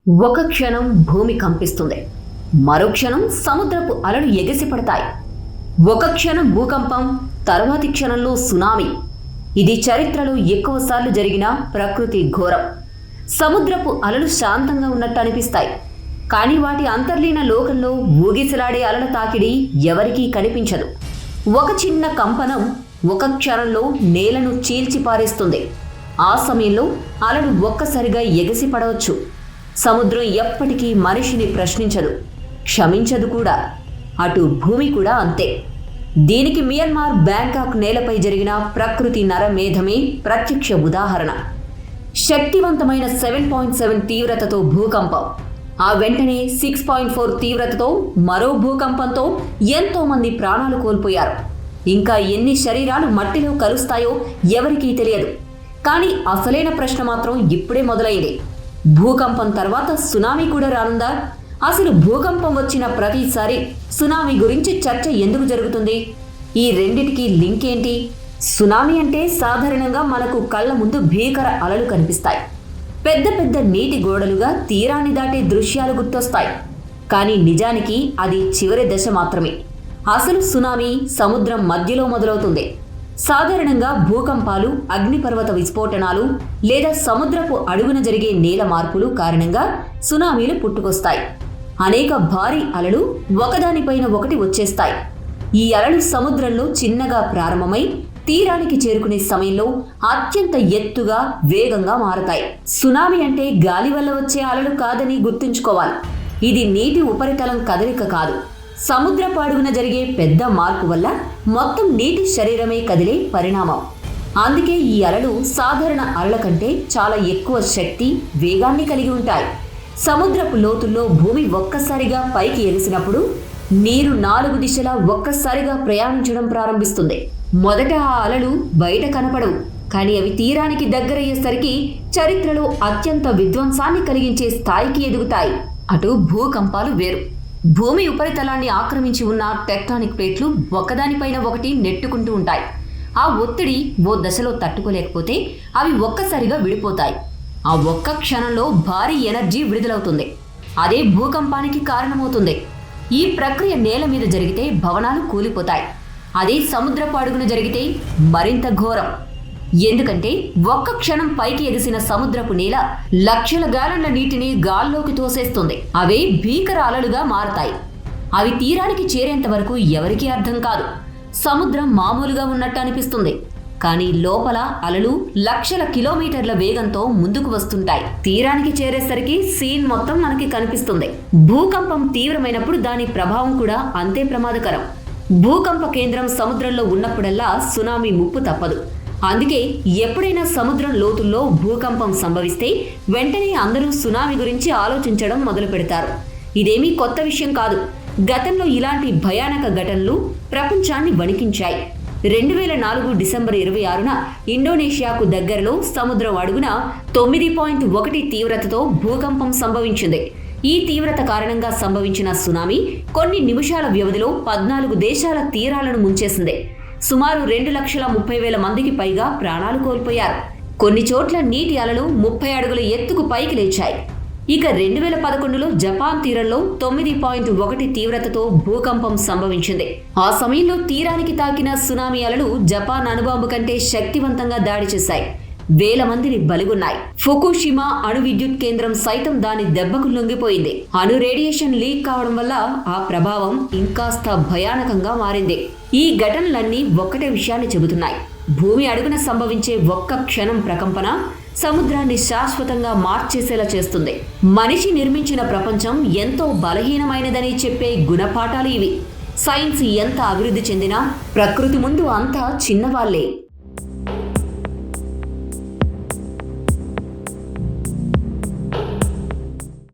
ఒక క్షణం భూమి కంపిస్తుంది, మరో క్షణం సముద్రపు అలలు ఎగిసిపడతాయి. ఒక క్షణం భూకంపం, తర్వాతి క్షణంలో సునామీ. ఇది చరిత్రలో ఎక్కువసార్లు జరిగిన ప్రకృతి ఘోరం. సముద్రపు అలలు శాంతంగా ఉన్నట్టు అనిపిస్తాయి, కానీ వాటి అంతర్లీన లోకంలో ఊగిసలాడే అలల తాకిడి ఎవరికీ కనిపించదు. ఒక చిన్న కంపనం ఒక క్షణంలో నేలను చీల్చిపారేస్తుంది. ఆ సమయంలో అలలు ఒక్కసారిగా ఎగిసిపడవచ్చు. సముద్రం ఎప్పటికీ మనిషిని ప్రశ్నించదు, క్షమించదు కూడా. అటు భూమి కూడా అంతే. దీనికి మియన్మార్ బ్యాంకాక్ నేలపై జరిగిన ప్రకృతి నరమేధమే ప్రత్యక్ష ఉదాహరణ. శక్తివంతమైన 7.7 తీవ్రతతో భూకంపం, ఆ వెంటనే 6.4 తీవ్రతతో మరో భూకంపంతో ఎంతో మంది ప్రాణాలు కోల్పోయారు. ఇంకా ఎన్ని శరీరాలు మట్టిలో కలుస్తాయో ఎవరికీ తెలియదు. కానీ అసలైన ప్రశ్న మాత్రం ఇప్పుడే మొదలైంది. భూకంపం తర్వాత సునామీ కూడా రానుందా? అసలు భూకంపం వచ్చిన ప్రతిసారి సునామీ గురించి చర్చ ఎందుకు జరుగుతుంది? ఈ రెండిటికి లింక్ ఏంటి? సునామీ అంటే సాధారణంగా మనకు కళ్ళ ముందు భీకర అలలు కనిపిస్తాయి. పెద్ద పెద్ద నీటి గోడలుగా తీరాన్ని దాటే దృశ్యాలు గుర్తొస్తాయి. కానీ నిజానికి అది చివరి దశ మాత్రమే. అసలు సునామీ సముద్రం మధ్యలో మొదలవుతుంది. సాధారణంగా భూకంపాలు, అగ్నిపర్వత విస్ఫోటనాలు లేదా సముద్రపు అడుగున జరిగే నేల మార్పులు కారణంగా సునామీలు పుట్టుకొస్తాయి. అనేక భారీ అలలు ఒకదానిపైన ఒకటి వచ్చేస్తాయి. ఈ అలలు సముద్రంలో చిన్నగా ప్రారంభమై తీరానికి చేరుకునే సమయంలో అత్యంత ఎత్తుగా, వేగంగా మారతాయి. సునామీ అంటే గాలి వల్ల వచ్చే అలలు కాదని గుర్తుంచుకోవాలి. ఇది నీటి ఉపరితలం కదలిక కాదు, సముద్రపు అడుగున జరిగే పెద్ద మార్పు వల్ల మొత్తం నీటి శరీరమే కదిలే పరిణామం. అందుకే ఈ అలలు సాధారణ అలల కంటే చాలా ఎక్కువ శక్తి, వేగాన్ని కలిగి ఉంటాయి. సముద్రపు లోతుల్లో భూమి ఒక్కసారిగా పైకి ఎగిసినప్పుడు నీరు 4 దిశలా ఒక్కసారిగా ప్రయాణించడం ప్రారంభిస్తుంది. మొదట ఆ అలలు బయట కనపడవు, కానీ అవి తీరానికి దగ్గరయ్యేసరికి చరిత్రలో అత్యంత విధ్వంసాన్ని కలిగించే స్థాయికి ఎదుగుతాయి. అటు భూకంపాలు వేరు. భూమి ఉపరితలాన్ని ఆక్రమించి ఉన్న టెక్టానిక్ ప్లేట్లు ఒకదానిపైన ఒకటి నెట్టుకుంటూ ఉంటాయి. ఆ ఒత్తిడి ఓ దశలో తట్టుకోలేకపోతే అవి ఒక్కసారిగా విడిపోతాయి. ఆ ఒక్క క్షణంలో భారీ ఎనర్జీ విడుదలవుతుంది. అదే భూకంపానికి కారణమవుతుంది. ఈ ప్రక్రియ నేల మీద జరిగితే భవనాలు కూలిపోతాయి. అదే సముద్రపు అడుగున జరిగితే మరింత ఘోరం. ఎందుకంటే ఒక్క క్షణం పైకి ఎగిసిన సముద్రపు నేల లక్షల గ్యాలన్ల నీటిని గాల్లోకి తోసేస్తుంది. అవే భీకర అలలుగా మారతాయి. అవి తీరానికి చేరేంత వరకు ఎవరికీ అర్థం కాదు. సముద్రం మామూలుగా ఉన్నట్టు అనిపిస్తుంది, కానీ లోపల అలలు లక్షల కిలోమీటర్ల వేగంతో ముందుకు వస్తుంటాయి. తీరానికి చేరేసరికి సీన్ మొత్తం మనకి కనిపిస్తుంది. భూకంపం తీవ్రమైనప్పుడు దాని ప్రభావం కూడా అంతే ప్రమాదకరం. భూకంప కేంద్రం సముద్రంలో ఉన్నప్పుడల్లా సునామీ ముప్పు తప్పదు. అందుకే ఎప్పుడైనా సముద్రం లోతుల్లో భూకంపం సంభవిస్తే వెంటనే అందరూ సునామీ గురించి ఆలోచించడం మొదలు పెడతారు. ఇదేమీ కొత్త విషయం కాదు. గతంలో ఇలాంటి భయానక ఘటనలు ప్రపంచాన్ని వణికించాయి. 2004 డిసెంబర్ 26న ఇండోనేషియాకు దగ్గరలో సముద్రం అడుగున 9.1 తీవ్రతతో భూకంపం సంభవించింది. ఈ తీవ్రత కారణంగా సంభవించిన సునామీ కొన్ని నిమిషాల వ్యవధిలో 14 దేశాల తీరాలను ముంచేసింది. సుమారు 2,30,000 మందికి పైగా ప్రాణాలు కోల్పోయారు. కొన్ని చోట్ల నీటి అలలు 30 అడుగుల ఎత్తుకు పైకి లేచాయి. ఇక 2011లో జపాన్ తీరంలో 9.1 తీవ్రతతో భూకంపం సంభవించింది. ఆ సమయంలో తీరానికి తాకిన సునామీ అలలు జపాన్ అణుబాంబు కంటే శక్తివంతంగా దాడి చేశాయి. వేల మందిని బలిగొన్నాయి. ఫుకుషిమా అణు విద్యుత్ కేంద్రం సైతం దాని దెబ్బకు లొంగిపోయింది. అణు రేడియేషన్ లీక్ కావడం వల్ల ఆ ప్రభావం ఇంకాస్త భయానకంగా మారింది. ఈ ఘటనలన్నీ ఒక్కటే విషయాన్ని చెబుతున్నాయి. భూమి అడుగున సంభవించే ఒక్క క్షణం ప్రకంపన సముద్రాన్ని శాశ్వతంగా మార్చేసేలా చేస్తుంది. మనిషి నిర్మించిన ప్రపంచం ఎంతో బలహీనమైనదని చెప్పే గుణపాఠాలు ఇవి. సైన్స్ ఎంత అభివృద్ధి చెందినా ప్రకృతి ముందు అంతా చిన్నవాళ్లే.